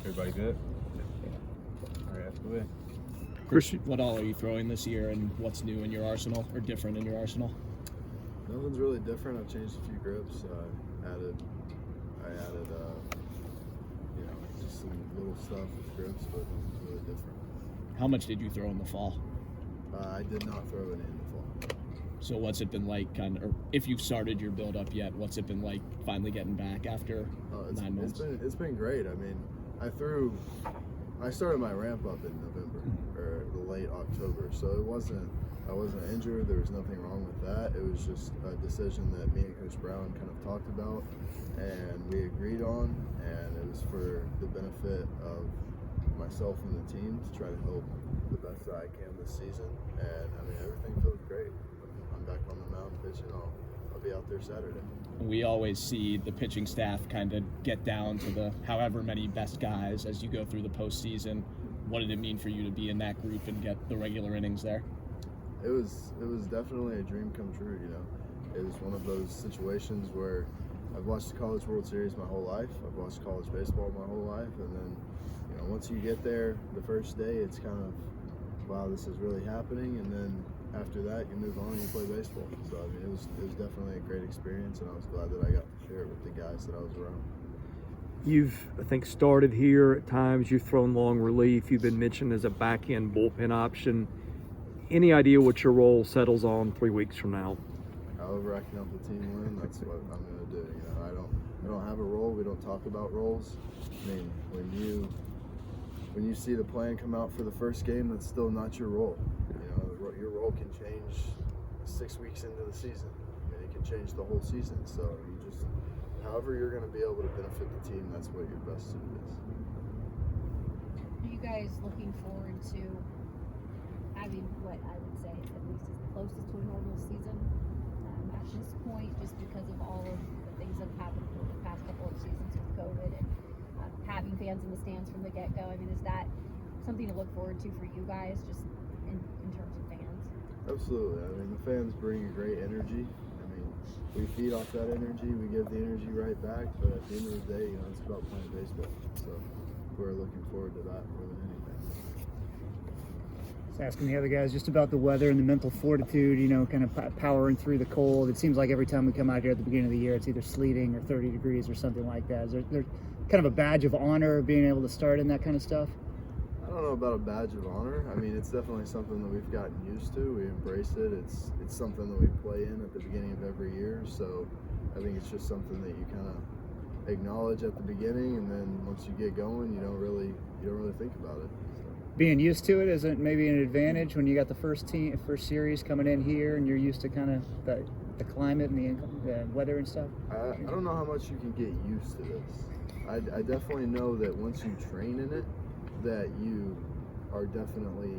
Everybody good? All right, that's the way. Chris, what all are you throwing this year, and what's new in your arsenal or different in your arsenal? Nothing's really different. I've changed a few grips. I added, just some little stuff with grips, but nothing's really different. How much did you throw in the fall? I did not throw it in the fall. So what's it been like, or if you've started your build up yet, what's it been like finally getting back after 9 months? It's been great. I mean, I started my ramp up in November or late October, so I wasn't injured. There was nothing wrong with that. It was just a decision that me and Coach Brown kind of talked about and we agreed on, and it was for the benefit of myself and the team to try to help the best that I can this season. And I mean, everything feels great. I'm back on the mound pitching. I'll be out there Saturday. We always see the pitching staff kind of get down to the however many best guys as you go through the postseason. What did it mean for you to be in that group and get the regular innings there? It was definitely a dream come true. It was one of those situations where I've watched the College World Series my whole life. I've watched college baseball my whole life, and then once you get there the first day, it's kind of, wow, this is really happening, and then after that you move on and you play baseball. So I mean, it was definitely a great experience, and I was glad that I got to share it with the guys that I was around. You've, I think, started here at times. You've thrown long relief. You've been mentioned as a back-end bullpen option. Any idea what your role settles on 3 weeks from now? However I can help the team win, that's what I'm going to do. I don't have a role. We don't talk about roles. I mean, when you see the plan come out for the first game, that's still not your role. Your role can change 6 weeks into the season. I mean, it can change the whole season. So however you're going to be able to benefit the team, that's what your best suit is. Are you guys looking forward to having what I would say at least is closest to a normal season at this point, just because of all of the things that have happened over the past couple of seasons with COVID and having fans in the stands from the get-go? I mean, is that something to look forward to for you guys, just in terms of fans? Absolutely. I mean, the fans bring a great energy. I mean, we feed off that energy. We give the energy right back. But at the end of the day, it's about playing baseball. So we're looking forward to that more than anything. Just asking the other guys just about the weather and the mental fortitude, kind of powering through the cold. It seems like every time we come out here at the beginning of the year, it's either sleeting or 30 degrees or something like that. Is there kind of a badge of honor being able to start in that kind of stuff? I don't know about a badge of honor. I mean, it's definitely something that we've gotten used to. We embrace it. It's something that we play in at the beginning of every year. So I think it's just something that you kind of acknowledge at the beginning, and then once you get going, you don't really think about it. Being used to it isn't maybe an advantage when you got the first series coming in here, and you're used to kind of the climate and the weather and stuff. I don't know how much you can get used to this. I definitely know that once you train in it, that you are definitely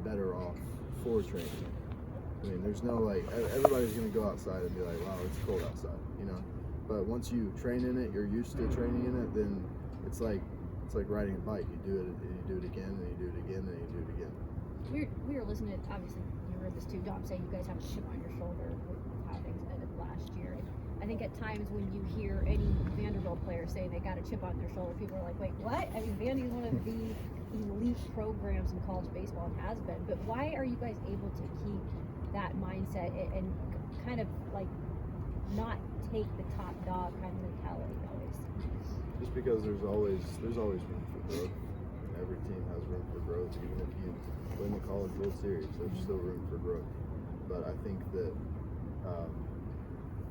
better off for training. I mean, there's no everybody's going to go outside and be like, wow, it's cold outside, But once you train in it, you're used to training in it, then it's like riding a bike. You do it and you do it again, and you do it again, and you do it again. We were listening to, obviously, you heard this too, Dom, saying you guys have a chip on your shoulder with how things ended last year. And I think at times when you hear any Vanderbilt player say they got a chip on their shoulder, people are like, wait, what? I mean, Vandy's one of the elite programs in college baseball and has been. But why are you guys able to keep that mindset and kind of not take the top dog kind of mentality always? Just because there's always room for growth. Every team has room for growth. Even if you win the College World Series, there's still room for growth. But I think that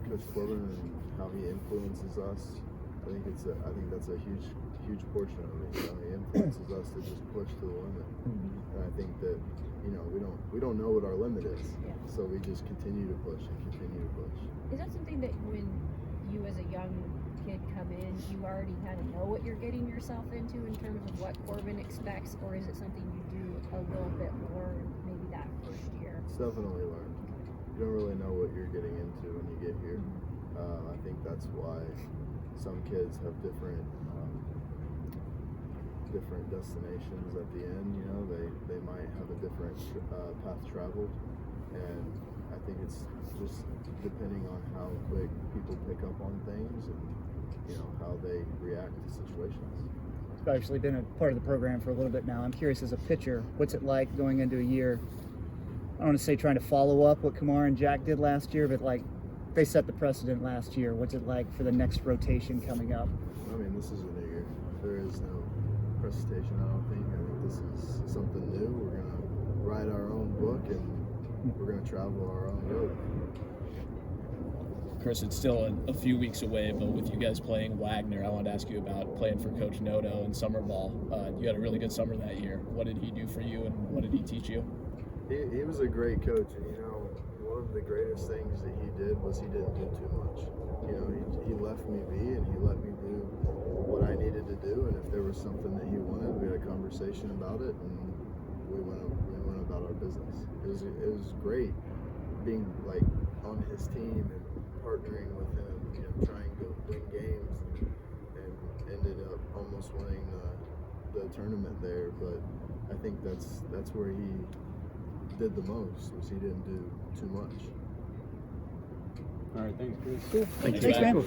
Coach McElvain and how he influences us, I think that's a huge portion of it. He influences us to just push to the limit. And I think that we don't know what our limit is, so we just continue to push and continue to push. Is that something that when you as a young kid come in, you already kind of know what you're getting yourself into in terms of what Corbin expects, or is it something you do a little bit more maybe that first year? It's definitely learned. You don't really know what you're getting into when you get here. I think that's why some kids have different destinations at the end. They might have a different path traveled, and I think it's just depending on how quick people pick up on things and how they react to situations. obviously been a part of the program for a little bit now. I'm curious, as a pitcher, what's it like going into a year? I don't want to say trying to follow up what Kumar and Jack did last year, but like they set the precedent last year. What's it like for the next rotation coming up? I mean, this is a new year. There is no presentation, I don't think. I think this is something new. We're going to write our own book, and we're going to travel our own road. Chris, it's still a few weeks away, but with you guys playing Wagner, I wanted to ask you about playing for Coach Noda in summer ball. You had a really good summer that year. What did he do for you, and what did he teach you? He was a great coach, and one of the greatest things that he did was he didn't do too much. He left me be, and he let me do what I needed to do. And if there was something that he wanted, we had a conversation about it, and we went about our business. It was great being like on his team and partnering with him, trying to win games, and ended up almost winning the tournament there. But I think that's where he did the most, was he didn't do too much. All right, thanks, Chris. Cool. Thanks, Thanks, man. man.